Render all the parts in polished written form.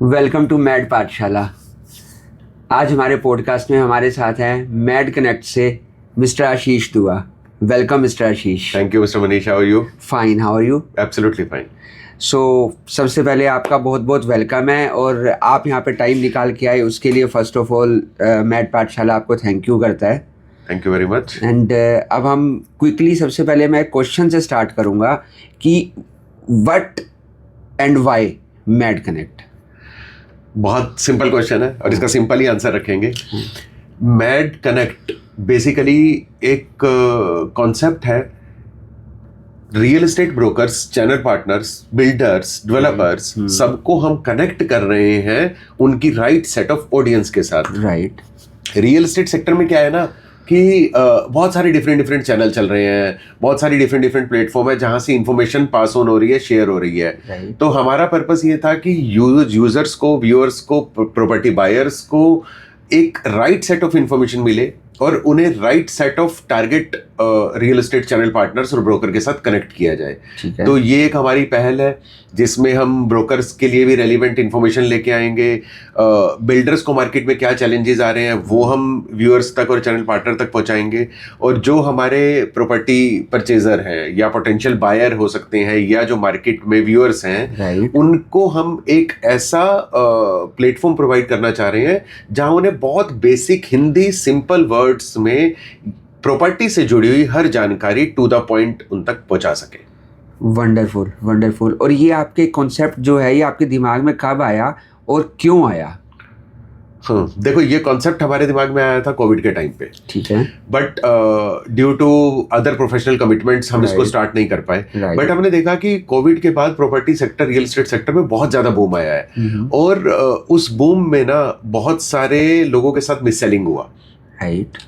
Welcome to mad पाठशाला। आज हमारे पॉडकास्ट में हमारे साथ हैं मैड कनेक्ट से mister Ashish Dua. Welcome mister Ashish. Thank you mister Manish, how are you? Fine, how are you? Absolutely fine. So सबसे पहले आपका बहुत बहुत वेलकम है और आप यहाँ पे टाइम निकाल के आए, उसके लिए फ़र्स्ट ऑफ ऑल मैड पाठशाला आपको थैंक यू करता है। Thank you very much. And अब हम क्विकली सबसे पहले मैं क्वेश्चन से स्टार्ट करूँगा कि what and why mad connect. बहुत सिंपल क्वेश्चन है और इसका सिंपल ही आंसर रखेंगे। मैड कनेक्ट बेसिकली एक कॉन्सेप्ट है। Real estate brokers, channel partners, builders, developers सबको हम कनेक्ट कर रहे हैं उनकी राइट सेट ऑफ ऑडियंस के साथ। राइट। रियल एस्टेट सेक्टर में क्या है ना कि बहुत सारे डिफरेंट चैनल चल रहे हैं, बहुत सारी डिफरेंट प्लेटफॉर्म है जहां से इंफॉर्मेशन पास ऑन हो रही है, शेयर हो रही है। तो हमारा पर्पस ये था कि यूजर्स को, व्यूअर्स को, प्रॉपर्टी बायर्स को एक राइट सेट ऑफ इंफॉर्मेशन मिले और उन्हें right set of target real estate channel partners और ब्रोकर के साथ कनेक्ट किया जाए। तो ये एक हमारी पहल है जिसमें हम ब्रोकर्स के लिए भी रेलिवेंट इंफॉर्मेशन लेके आएंगे। बिल्डर्स को मार्केट में क्या चैलेंजेस आ रहे हैं वो हम व्यूअर्स तक और चैनल पार्टनर तक पहुंचाएंगे। और जो हमारे प्रॉपर्टी परचेजर हैं या पोटेंशियल बायर हो सकते हैं या जो मार्केट में व्यूअर्स हैं, उनको हम एक ऐसा प्लेटफॉर्म प्रोवाइड करना चाह रहे हैं जहां उन्हें बहुत बेसिक हिंदी सिंपल वर्ड्स में प्रॉपर्टी से जुड़ी हुई हर जानकारी टू द पॉइंट उन तक पहुंचा सके। Wonderful wonderful. और ये आपके कॉन्सेप्ट जो है ये आपके दिमाग में कब आया और क्यों आया? हाँ, देखो ये कॉन्सेप्ट हमारे दिमाग में आया था कोविड के टाइम पे। ठीक है। But due to other professional commitments हम इसको स्टार्ट नहीं कर पाए। बट हमने देखा कि कोविड के बाद property sector, real estate sector में बहुत ज्यादा बूम आया है और उस बूम में ना बहुत सारे लोगों के साथ मिस सेलिंग हुआ। राइट।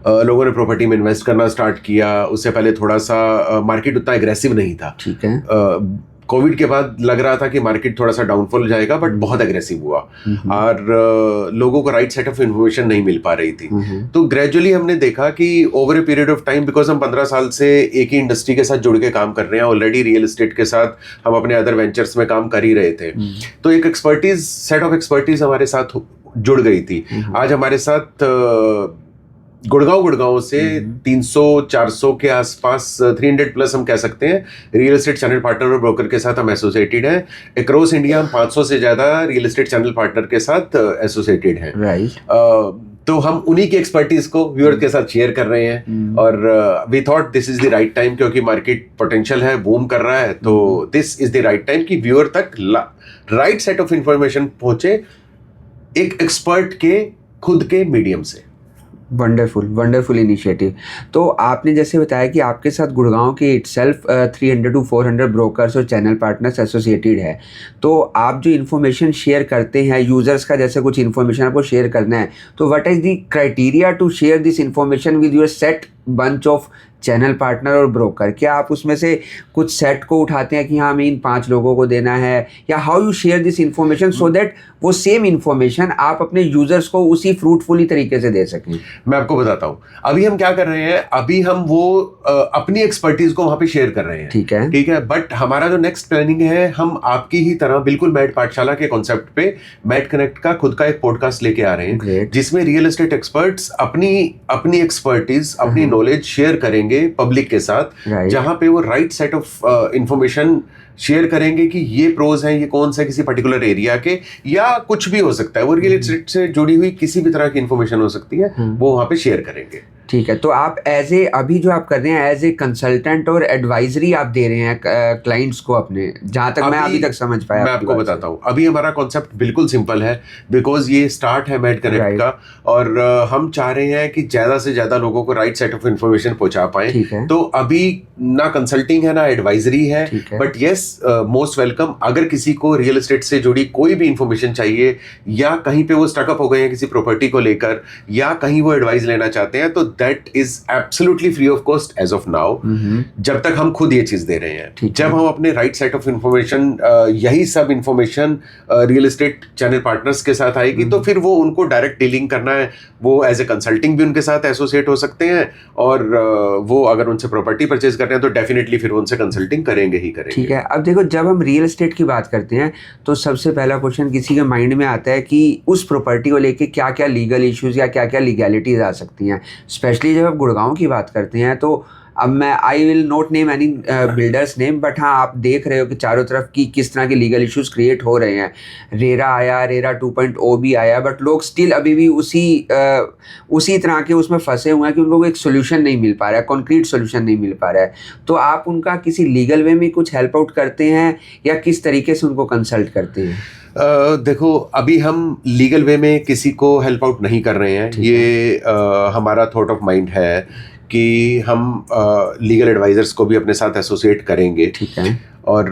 लोगों ने प्रॉपर्टी में इन्वेस्ट करना स्टार्ट किया। उससे पहले थोड़ा सा मार्केट उतना एग्रेसिव नहीं था। ठीक है। कोविड के बाद लग रहा था कि मार्केट थोड़ा सा डाउनफॉल जाएगा, बट बहुत एग्रेसिव हुआ और लोगों को राइट सेट ऑफ इन्फॉर्मेशन नहीं मिल पा रही थी। तो ग्रेजुअली हमने देखा कि over a period of time, because हम 15 साल से एक ही इंडस्ट्री के साथ जुड़ के काम कर रहे हैं, ऑलरेडी रियल एस्टेट के साथ हम अपने अदर वेंचर्स में काम कर ही रहे थे, तो एक एक्सपर्टीज, सेट ऑफ एक्सपर्टीज हमारे साथ जुड़ गई थी। आज हमारे साथ गुड़गांव से 300-400 के आसपास, 300 प्लस हम कह सकते हैं, रियल एस्टेट चैनल पार्टनर और ब्रोकर के साथ हम एसोसिएटेड हैं। अक्रॉस इंडिया हम 500 से ज्यादा रियल एस्टेट चैनल पार्टनर के साथ एसोसिएटेड हैं। तो हम उन्हीं की एक्सपर्टीज को व्यूअर के साथ शेयर कर रहे हैं और we thought this is the right time, क्योंकि मार्केट पोटेंशियल है, बूम कर रहा है, तो this is the right time कि व्यूअर तक राइट सेट ऑफ इंफॉर्मेशन पहुंचे एक एक्सपर्ट के खुद के मीडियम से। Wonderful wonderful initiative. तो आपने जैसे बताया कि आपके साथ गुड़गांव के इटसेल्फ 300 to 400 ब्रोकर्स और चैनल पार्टनर्स एसोसिएटेड है, तो आप जो इन्फॉर्मेशन शेयर करते हैं यूज़र्स का, जैसे कुछ इन्फॉर्मेशन आपको शेयर करना है, तो what is the criteria to share this information with your set bunch of channel partner और ब्रोकर? क्या आप उसमें से कुछ सेट को उठाते हैं कि हाँ हमें इन 5 लोगों को देना है, या how you share this information so that वो सेम इन्फॉर्मेशन आप अपने यूजर्स को उसी फ्रूटफुली तरीके से दे सकें? मैं आपको बताता हूँ अभी हम क्या कर रहे हैं। अभी हम वो अपनी एक्सपर्टीज को वहां पे शेयर कर रहे हैं। ठीक है। बट हमारा जो नेक्स्ट प्लानिंग है, हम आपकी ही तरह बिल्कुल मैड पाठशाला के कॉन्सेप्ट पे मैड कनेक्ट का खुद का एक पॉडकास्ट लेके आ रहे हैं, जिसमें रियल एस्टेट एक्सपर्ट्स अपनी एक्सपर्टीज, अपनी नॉलेज शेयर करेंगे पब्लिक के साथ, जहां पे वो right set of information share करेंगे कि ये प्रोज हैं, ये कौन सा किसी पर्टिकुलर एरिया के, या कुछ भी हो सकता है, वो रियल एस्टेट से जुड़ी हुई किसी भी तरह की इंफॉर्मेशन हो सकती है, वो वहां पे शेयर करेंगे। ठीक है। तो आप एज ए, अभी जो आप कर रहे हैं एज ए कंसल्टेंट और एडवाइजरी आप दे रहे हैं क्लाइंट्स को अपने, जहां तक मैं अभी तक समझ पाया। मैं आपको बताता हूँ, अभी हमारा कॉन्सेप्ट बिल्कुल सिंपल है, बिकॉज ये स्टार्ट है मैड कनेक्ट का, और हम चाह रहे हैं कि ज्यादा से ज्यादा लोगों को राइट सेट ऑफ इन्फॉर्मेशन पहुंचा पाए। तो अभी ना कंसल्टिंग है ना एडवाइजरी है, बट यस मोस्ट वेलकम। अगर किसी को रियल एस्टेट से जुड़ी कोई भी इंफॉर्मेशन चाहिए, या कहीं पे वो स्टकअप हो गए हैं किसी प्रॉपर्टी को लेकर, या कहीं वो एडवाइस लेना चाहते हैं, तो that is absolutely free of cost as of now, जब तक हम खुद ये चीज दे रहे हैं। जब हम अपने राइट सेट ऑफ इंफॉर्मेशन, यही सब information real estate channel partners के साथ आएगी, तो फिर वो उनको डायरेक्ट डीलिंग करना है, वो एज ए कंसल्टिंग भी उनके साथ एसोसिएट हो सकते हैं, और वो अगर उनसे प्रॉपर्टी परचेज कर रहे हैं तो डेफिनेटली फिर उनसे कंसल्टिंग करेंगे ही करेंगे। ठीक है। अब देखो, जब हम रियल एस्टेट की बात करते हैं तो सबसे पहला क्वेश्चन किसी के माइंड में आता है कि उस प्रॉपर्टी को लेके क्या क्या लीगल इश्यूज या क्या क्या लीगैलिटीज आ सकती हैं। स्पेशली जब आप गुड़गांव की बात करते हैं तो अब मैं I will not name any builders name, but हाँ, आप देख रहे हो कि चारों तरफ की किस तरह के लीगल इश्यूज क्रिएट हो रहे हैं। रेरा आया, रेरा 2.0 भी आया, बट लोग स्टिल अभी भी उसी तरह के उसमें फंसे हुए हैं कि उनको एक सोल्यूशन नहीं मिल पा रहा है, कॉन्क्रीट सोल्यूशन नहीं मिल पा रहा है। तो आप उनका किसी लीगल वे में कुछ हेल्प आउट करते हैं या किस तरीके से उनको कंसल्ट करते हैं? देखो, अभी हम लीगल वे में किसी को हेल्प आउट नहीं कर रहे हैं। ये हमारा थॉट ऑफ माइंड है कि हम लीगल एडवाइजर्स को भी अपने साथ एसोसिएट करेंगे। ठीक है। और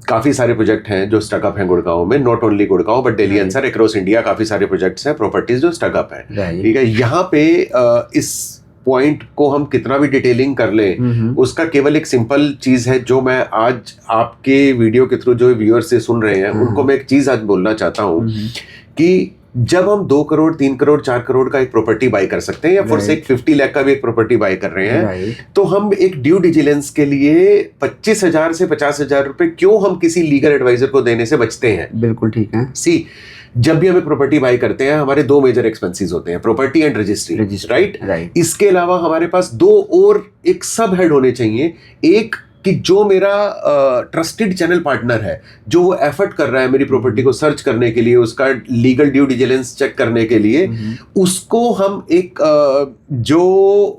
काफ़ी सारे प्रोजेक्ट हैं जो स्टकअप हैं गुड़गांव में, not only Gurgaon but Delhi NCR, across India काफ़ी सारे प्रोजेक्ट्स हैं, प्रॉपर्टीज जो स्टकअप हैं। ठीक है। यहाँ पे इस पॉइंट को हम कितना भी डिटेलिंग कर लें, उसका केवल एक सिंपल चीज है जो मैं आज आपके वीडियो के थ्रू जो व्यूअर्स से सुन रहे हैं उनको मैं एक चीज आज बोलना चाहता हूँ कि जब हम 2 करोड़ 3 करोड़ 4 करोड़ का एक प्रॉपर्टी बाय कर सकते हैं, या फॉर से 50 लाख का भी एक प्रॉपर्टी बाय कर रहे हैं, तो हम एक ड्यू डिलिजेंस के लिए 25,000 से 50,000 रुपए क्यों हम किसी लीगल एडवाइजर को देने से बचते हैं? बिल्कुल ठीक है। सी, जब भी हम एक प्रॉपर्टी बाय करते हैं हमारे 2 मेजर एक्सपेंसेस होते हैं, प्रॉपर्टी एंड रजिस्ट्री, राइट। इसके अलावा हमारे पास 2 और एक सब हेड होने चाहिए। एक कि जो मेरा ट्रस्टेड चैनल पार्टनर है, जो वो एफर्ट कर रहा है मेरी प्रॉपर्टी को सर्च करने के लिए, उसका लीगल ड्यू डिलिजेंस चेक करने के लिए, उसको हम एक जो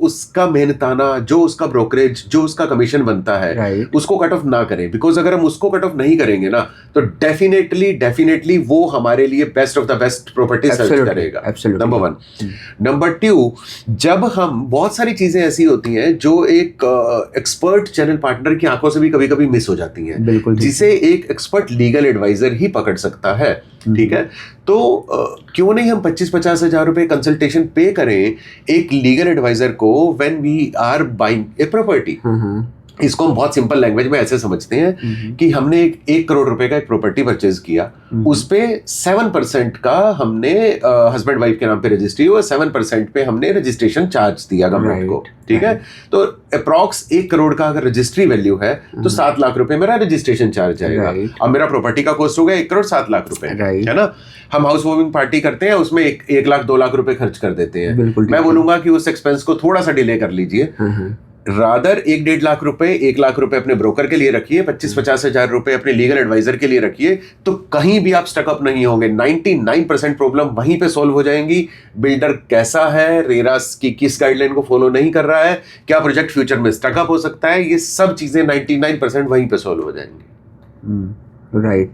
उसका मेहनताना, जो उसका ब्रोकरेज, जो उसका कमीशन बनता है, उसको कट ऑफ ना करें। बिकॉज अगर हम उसको कट ऑफ नहीं करेंगे ना तो डेफिनेटली वो हमारे लिए best of the best property search करेगा। नंबर 1। नंबर 2, जब हम, बहुत सारी चीजें ऐसी होती हैं जो एक एक्सपर्ट चैनल पार्टनर की आंखों से भी कभी कभी मिस हो जाती हैं, जिसे एक एक्सपर्ट लीगल एडवाइजर ही पकड़ सकता है। ठीक है। तो क्यों नहीं हम 25-50 हजार रुपए कंसल्टेशन पे करें एक लीगल एडवाइजर को when we are buying a property. इसको हम बहुत सिंपल लैंग्वेज में ऐसे समझते हैं कि हमने 1 करोड़ रुपए का एक प्रॉपर्टी परचेज किया, उस पे 7% का हमने हस्बैंड वाइफ के नाम पे रजिस्ट्री हुआ, 7% पे हमने रजिस्ट्रेशन चार्ज दिया गवर्नमेंट को। ठीक है। तो अप्रॉक्स 1 करोड़ का अगर रजिस्ट्री वैल्यू है तो 7 लाख रुपए मेरा रजिस्ट्रेशन चार्ज जाएगा। अब मेरा प्रॉपर्टी का कॉस्ट हो गया 1 करोड़ 7 लाख रुपए, है ना। हम हाउस वार्मिंग पार्टी करते हैं, उसमें 1 लाख 2 लाख रुपए खर्च कर देते हैं। मैं बोलूंगा कि उस एक्सपेंस को थोड़ा सा डिले कर लीजिए, रादर 1-1.5 लाख रुपए, 1 लाख रुपए अपने ब्रोकर के लिए रखिए, 25-50 हजार रुपए अपने लीगल एडवाइजर के लिए रखिए, तो कहीं भी आप स्टकअप नहीं होंगे। 99% प्रॉब्लम वहीं पे सॉल्व हो जाएंगी। बिल्डर कैसा है, रेरास की किस गाइडलाइन को फॉलो नहीं कर रहा है, क्या प्रोजेक्ट फ्यूचर में स्टकअप हो सकता है, ये सब चीजें 99% वहीं पे सॉल्व हो जाएंगी। राइट।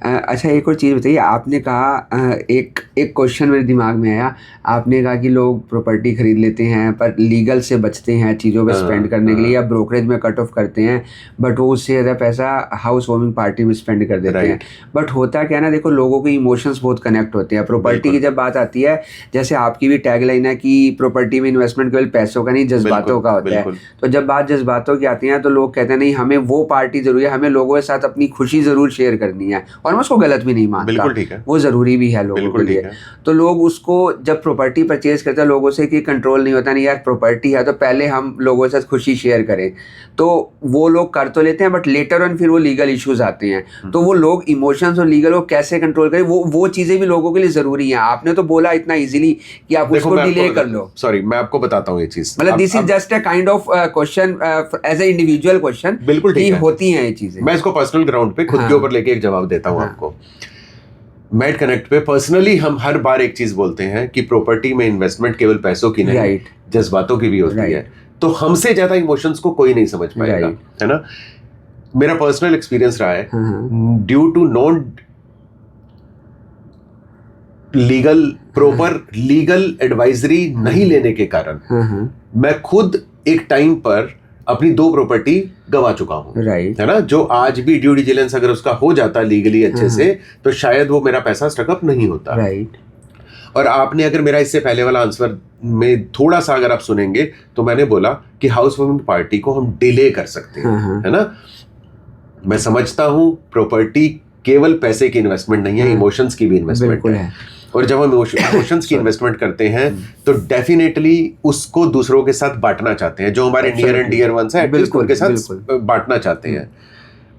अच्छा, एक और चीज़ बताइए। आपने कहा एक क्वेश्चन मेरे दिमाग में आया। आपने कहा कि लोग प्रॉपर्टी खरीद लेते हैं पर लीगल से बचते हैं चीज़ों पे स्पेंड करने के लिए, या ब्रोकरेज में कट ऑफ करते हैं, बट वो उससे ज़्यादा पैसा हाउस वार्मिंग पार्टी में स्पेंड कर देते हैं। बट होता क्या है ना, देखो, लोगों के इमोशंस बहुत कनेक्ट होते हैं प्रॉपर्टी की जब बात आती है। जैसे आपकी भी टैगलाइन है कि प्रॉपर्टी में इन्वेस्टमेंट केवल पैसों का नहीं, जज्बातों का होता है। तो जब बात जज्बातों की आती है तो लोग कहते हैं नहीं, हमें वो पार्टी जरूरी है, हमें लोगों के साथ अपनी खुशी जरूर शेयर करनी है, और मैं उसको गलत भी नहीं मानता, वो जरूरी भी है लोगों के लिए। तो लोग उसको जब प्रॉपर्टी परचेज करते हैं, लोगों से कि कंट्रोल नहीं होता, नहीं यार प्रॉपर्टी है तो पहले हम लोगों के साथ खुशी शेयर करें, तो वो लोग कर तो लेते हैं, बट लेटर ऑन फिर वो लीगल इश्यूज आते हैं। तो वो लोग इमोशंस और लीगल को कैसे कंट्रोल करें, वो चीजें भी लोगों के लिए जरूरी है। आपने तो बोला इतना इजीली कि आप उसको डिले कर लो। सॉरी, मैं आपको बताता हूँ ये चीज, मतलब this is just a kind of question as a individual question. बिल्कुल ठीक है, होती हैं ये चीजें। मैं इसको पर्सनल ग्राउंड पे खुद के ऊपर लेके एक जवाब देता हूँ आपको। मैड कनेक्ट पे पर्सनली हम हर बार एक चीज बोलते हैं कि प्रॉपर्टी में इन्वेस्टमेंट केवल पैसों की नहीं, जज्बातों की भी होती है। तो हमसे ज्यादा इमोशंस को कोई नहीं समझ पाएगा, है ना। मेरा पर्सनल एक्सपीरियंस रहा है, due to non legal proper legal advisory नहीं लेने के कारण मैं खुद एक टाइम पर अपनी 2 प्रॉपर्टी गवा चुका हूँ, है ना। जो आज भी ड्यू डिलिजेंस अगर उसका हो जाता लीगली अच्छे से, तो शायद वो मेरा पैसा स्टकअप नहीं होता। और आपने अगर मेरा इससे पहले वाला आंसर में थोड़ा सा अगर आप सुनेंगे तो मैंने बोला कि हाउस वार्मिंग पार्टी को हम डिले कर सकते हैं, है ना। मैं समझता हूँ प्रॉपर्टी केवल पैसे की इन्वेस्टमेंट नहीं है, इमोशंस की भी इन्वेस्टमेंट है। और जब हम इमोशंस की इन्वेस्टमेंट करते हैं तो डेफिनेटली उसको दूसरों के साथ बांटना चाहते हैं, जो हमारे नियर एंड डियर वंस है एटलीस्ट उनके साथ बांटना चाहते हैं।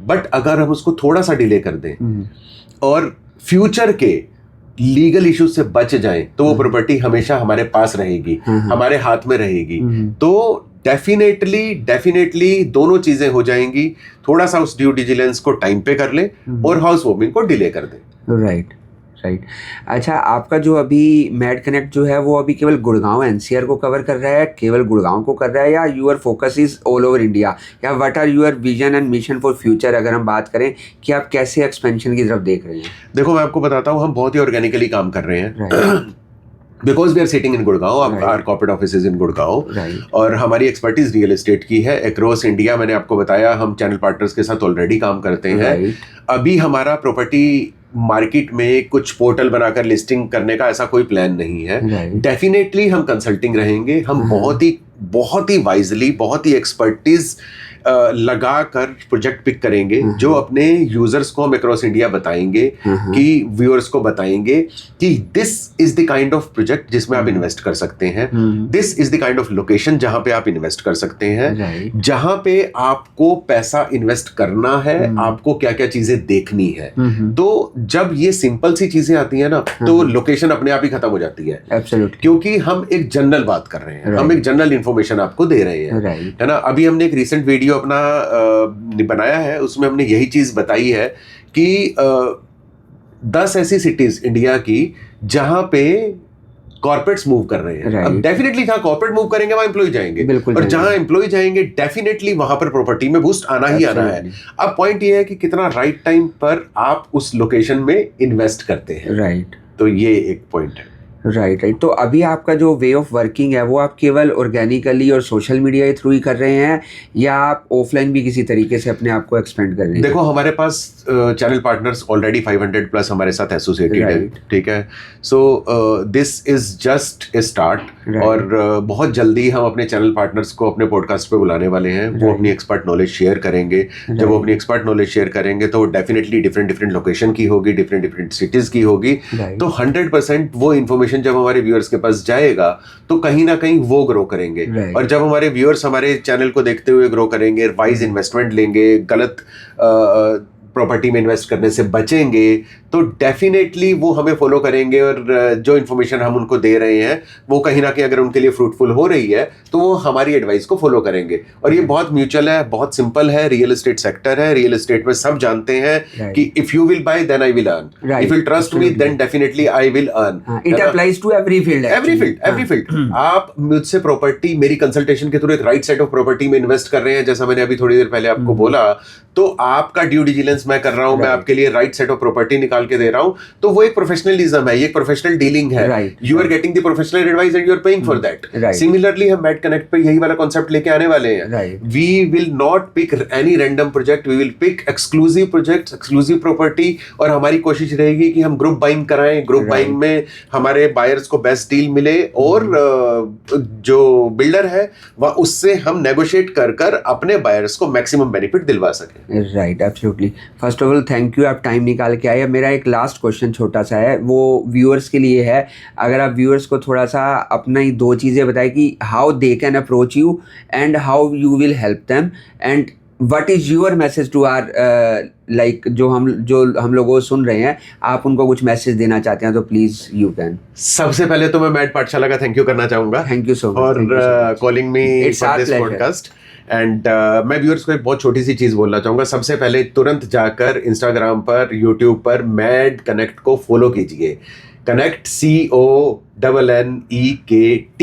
बट अगर हम उसको थोड़ा सा डिले कर दें और फ्यूचर के लीगल इश्यूज से बच जाएं तो वो प्रॉपर्टी हमेशा हमारे पास रहेगी, हमारे हाथ में रहेगी। तो डेफिनेटली दोनों चीजें हो जाएंगी। थोड़ा सा उस ड्यू डिलिजेंस को टाइम पे कर ले और हाउस वार्मिंग को डिले कर दे। राइट। अच्छा, आपका जो अभी मैड कनेक्ट जो है वो अभी केवल गुड़गांव एनसीआर को कवर कर रहा है, केवल गुड़गांव को कर रहा है, या your focus is all over India, या what are your vision and mission for future? अगर हम बात करें कि आप कैसे एक्सपेंशन की तरफ देख रहे हैं। देखो मैं आपको बताता हूँ, हम बहुत ही ऑर्गेनिकली काम कर रहे हैं because we are sitting in Gurgaon, our corporate office is in Gurgaon, और हमारी एक्सपर्टीज रियल एस्टेट की है अक्रॉस इंडिया। मैंने आपको बताया हम चैनल पार्टनर्स के साथ ऑलरेडी काम करते हैं। अभी हमारा प्रॉपर्टी मार्केट में कुछ पोर्टल बनाकर लिस्टिंग करने का ऐसा कोई प्लान नहीं है। डेफिनेटली हम कंसल्टिंग रहेंगे, हम बहुत ही वाइजली, बहुत ही एक्सपर्टीज लगाकर प्रोजेक्ट पिक करेंगे जो अपने यूजर्स को हम अक्रॉस इंडिया बताएंगे, कि व्यूअर्स को बताएंगे कि this is the kind of project जिसमें आप इन्वेस्ट कर सकते हैं, this is the kind of location जहां पे आप इन्वेस्ट कर सकते हैं, जहां पे आपको पैसा इन्वेस्ट करना है, आपको क्या क्या चीजें देखनी है। तो जब ये सिंपल सी चीजें आती है ना तो लोकेशन अपने आप ही खत्म हो जाती है। Absolutely. क्योंकि हम एक जनरल बात कर रहे हैं, हम एक जनरल इंफॉर्मेशन आपको दे रहे हैं, है ना। अभी हमने एक रिसेंट वीडियो अपना बनाया है, उसमें हमने यही चीज बताई है कि 10 ऐसी सिटीज इंडिया की जहां पे कॉर्पोरेट्स मूव कर रहे हैं। अब डेफिनेटली जहां कॉर्पोरेट मूव करेंगे वहां एम्प्लॉय जाएंगे, और जहां एम्प्लॉय जाएंगे डेफिनेटली वहां पर प्रॉपर्टी में बूस्ट आना ही आना है। अब पॉइंट ये है कि कितना राइट टाइम पर आप उस लोकेशन में इन्वेस्ट करते हैं। राइट। तो ये एक पॉइंट है। राइट। तो अभी आपका जो वे ऑफ वर्किंग है वो आप केवल ऑर्गेनिकली और सोशल मीडिया के थ्रू ही कर रहे हैं, या आप ऑफलाइन भी किसी तरीके से अपने आप को एक्सपेंड कर रहे हैं? देखो हमारे पास चैनल पार्टनर्स ऑलरेडी 500 प्लस हमारे साथ एसोसिएटेड है, ठीक है। So this is just a start, और बहुत जल्दी हम अपने चैनल पार्टनर्स को अपने पॉडकास्ट पे बुलाने वाले हैं। वो अपनी एक्सपर्ट नॉलेज शेयर करेंगे। जब वो अपनी एक्सपर्ट नॉलेज शेयर करेंगे तो डेफिनेटली डिफरेंट लोकेशन की होगी, डिफरेंट सिटीज की होगी। तो 100% वो इन्फॉर्मेशन जब हमारे व्यूअर्स के पास जाएगा तो कहीं ना कहीं वो ग्रो करेंगे। और जब हमारे व्यूअर्स हमारे चैनल को देखते हुए ग्रो करेंगे, वाइज इन्वेस्टमेंट लेंगे, गलत प्रॉपर्टी में इन्वेस्ट करने से बचेंगे, तो डेफिनेटली वो हमें फॉलो करेंगे, और जो इन्फॉर्मेशन हम उनको दे रहे हैं वो कहीं ना कहीं अगर उनके लिए फ्रूटफुल हो रही है तो वो हमारी एडवाइस को फॉलो करेंगे। और ये बहुत म्यूचुअल है, बहुत सिंपल है। रियल एस्टेट सेक्टर है, रियल एस्टेट में सब जानते हैं कि if you will buy then I will earn, if you trust me then definitely I will earn. It applies to every field, every field. आप मुझसे प्रॉपर्टी, मेरी कंसल्टेशन के थ्रू एक राइट सेट ऑफ प्रॉपर्टी में invest कर रहे हैं, जैसा मैंने अभी थोड़ी देर पहले आपको बोला, तो आपका ड्यू डिलिजेंस मैं कर रहा हूं, मैं आपके लिए राइट सेट ऑफ प्रॉपर्टी निकाल के दे रहा हूं, तो वो एक प्रोफेशनलिज्म है, ये एक प्रोफेशनल डीलिंग है। You are getting the professional advice and you are paying for that. Similarly हम मैड कनेक्ट पे यही वाला कॉन्सेप्ट लेके आने वाले हैं। We will not pick any random project, we will pick exclusive projects, exclusive property, और हमारी कोशिश रहेगी कि हम ग्रुप बाइंग कराएं। ग्रुप बाइंग में हमारे बायर्स को बेस्ट डील मिले, और जो बिल्डर है वह उससे हम नेगोशिएट कर कर अपने बायर्स को मैक्सिमम बेनिफिट दिलवा सकें। Right, absolutely. First of all thank you, आप टाइम निकाल के आए। मेरा एक लास्ट क्वेश्चन छोटा सा है, वो व्यूअर्स के लिए है। अगर आप व्यूअर्स को थोड़ा सा अपना ही 2 चीज़ें बताएं कि how they can approach you and how you will help them, and what is your message to our like जो हम लोगों को सुन रहे हैं, आप उनको कुछ मैसेज देना चाहते हैं तो प्लीज यू कैन। सबसे पहले तो मैं मैड पाठशाला का थैंक यू करना चाहूंगा। थैंक यू सो मच और calling me for this podcast. And मैं व्यूअर्स को एक बहुत छोटी सी चीज बोलना चाहूंगा। सबसे पहले तुरंत जाकर इंस्टाग्राम पर, यूट्यूब पर मैड कनेक्ट को फॉलो कीजिए। Connect CONNEKT।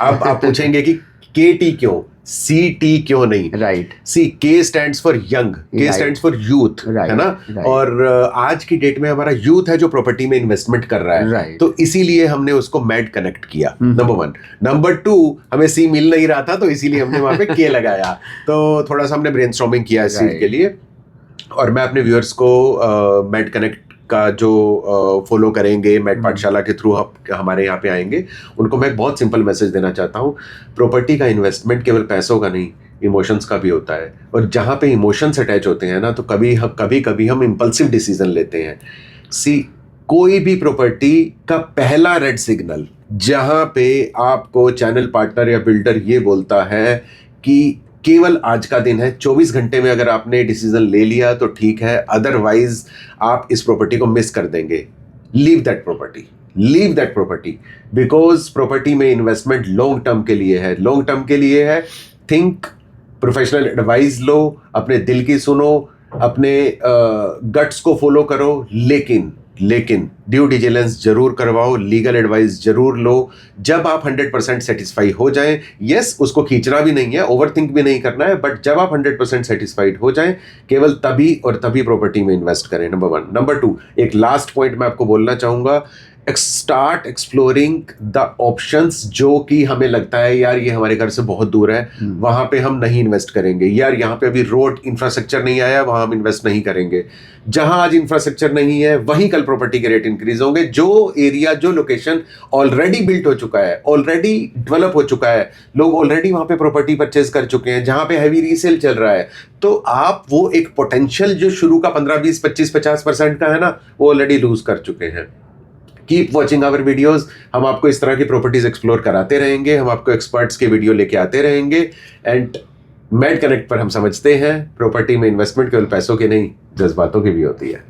अब आप पूछेंगे कि KT क्यों, CT क्यों नहीं? Right. C K stands for young, K stands for youth, है ना। और आज की डेट में हमारा यूथ है जो प्रॉपर्टी में इन्वेस्टमेंट कर रहा है, तो इसीलिए हमने उसको मैड कनेक्ट किया, नंबर 1। नंबर 2, हमें C मिल नहीं रहा था तो इसीलिए हमने वहां पे K लगाया। तो थोड़ा सा हमने ब्रेनस्टॉर्मिंग किया इस चीज के लिए। और मैं अपने व्यूअर्स को मैड कनेक्ट का जो फॉलो करेंगे, मैट पाठशाला के थ्रू हमारे यहाँ पे आएंगे, उनको मैं एक बहुत सिंपल मैसेज देना चाहता हूँ। प्रॉपर्टी का इन्वेस्टमेंट केवल पैसों का नहीं, इमोशंस का भी होता है, और जहाँ पे इमोशंस अटैच होते हैं ना, तो कभी हम इम्पल्सिव डिसीजन लेते हैं। कोई भी प्रॉपर्टी का पहला रेड सिग्नल जहाँ पे आपको चैनल पार्टनर या बिल्डर ये बोलता है कि केवल आज का दिन है, 24 घंटे में अगर आपने डिसीजन ले लिया तो ठीक है, अदरवाइज आप इस प्रॉपर्टी को मिस कर देंगे। Leave that property, because property में इन्वेस्टमेंट लॉन्ग टर्म के लिए है, थिंक, प्रोफेशनल एडवाइस लो, अपने दिल की सुनो, अपने गट्स को फॉलो करो, लेकिन ड्यू डिलिजेंस जरूर करवाओ, लीगल एडवाइस जरूर लो। जब आप 100% सेटिस्फाई हो जाएं, यस, उसको खींचना भी नहीं है, ओवरथिंक भी नहीं करना है, बट जब आप 100% सेटिस्फाइड हो जाएं, केवल तभी और तभी प्रॉपर्टी में इन्वेस्ट करें। नंबर 1। नंबर 2, एक लास्ट पॉइंट मैं आपको बोलना चाहूंगा, स्टार्ट एक्सप्लोरिंग द ऑप्शंस जो कि हमें लगता है यार ये हमारे घर से बहुत दूर है, वहां पे हम नहीं इन्वेस्ट करेंगे, यार यहाँ पे अभी रोड इंफ्रास्ट्रक्चर नहीं आया, वहां हम इन्वेस्ट नहीं करेंगे। जहां आज इंफ्रास्ट्रक्चर नहीं है वहीं कल प्रॉपर्टी के रेट इंक्रीज होंगे। जो एरिया, जो लोकेशन ऑलरेडी बिल्ट हो चुका है, ऑलरेडी डेवलप हो चुका है, लोग ऑलरेडी वहां पे प्रॉपर्टी परचेज कर चुके हैं, जहां पे हैवी रीसेल चल रहा है, तो आप वो एक पोटेंशियल जो शुरू का 15, 20, 25, 50% का है ना, वो ऑलरेडी लूज कर चुके हैं। कीप वॉचिंग आवर वीडियोस, हम आपको इस तरह की प्रॉपर्टीज एक्सप्लोर कराते रहेंगे, हम आपको एक्सपर्ट्स के वीडियो लेके आते रहेंगे। एंड मैड कनेक्ट पर हम समझते हैं प्रॉपर्टी में इन्वेस्टमेंट केवल पैसों की नहीं, जज्बातों की भी होती है।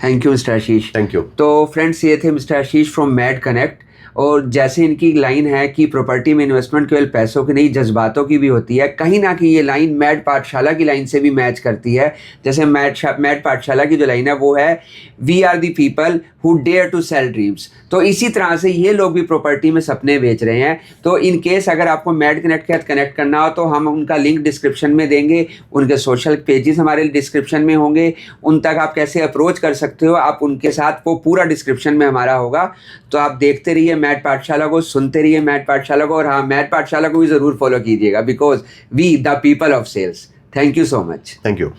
Thank you mister Ashish. Thank you. तो फ्रेंड्स, ये थे mister Ashish from mad connect. और जैसे इनकी लाइन है कि प्रॉपर्टी में इन्वेस्टमेंट केवल पैसों की नहीं, जज्बातों की भी होती है, कहीं ना कहीं ये लाइन मैड पाठशाला की लाइन से भी मैच करती है। जैसे मैड पाठशाला की जो लाइन है वो है, we are the people who dare to sell dreams. तो इसी तरह से ये लोग भी प्रॉपर्टी में सपने बेच रहे हैं। तो इन केस अगर आपको मैड कनेक्ट के साथ कनेक्ट करना हो तो हम उनका लिंक डिस्क्रिप्शन में देंगे, उनके सोशल पेजेस हमारे डिस्क्रिप्शन में होंगे, उन तक आप कैसे अप्रोच कर सकते हो, आप उनके साथ, वो पूरा डिस्क्रिप्शन में हमारा होगा। तो आप देखते रहिए मैड पाठशाला को, सुनते रहिए मैड पाठशाला को, और हाँ, मैड पाठशाला को भी ज़रूर फॉलो कीजिएगा, because we the people of sales. Thank you so much. Thank you.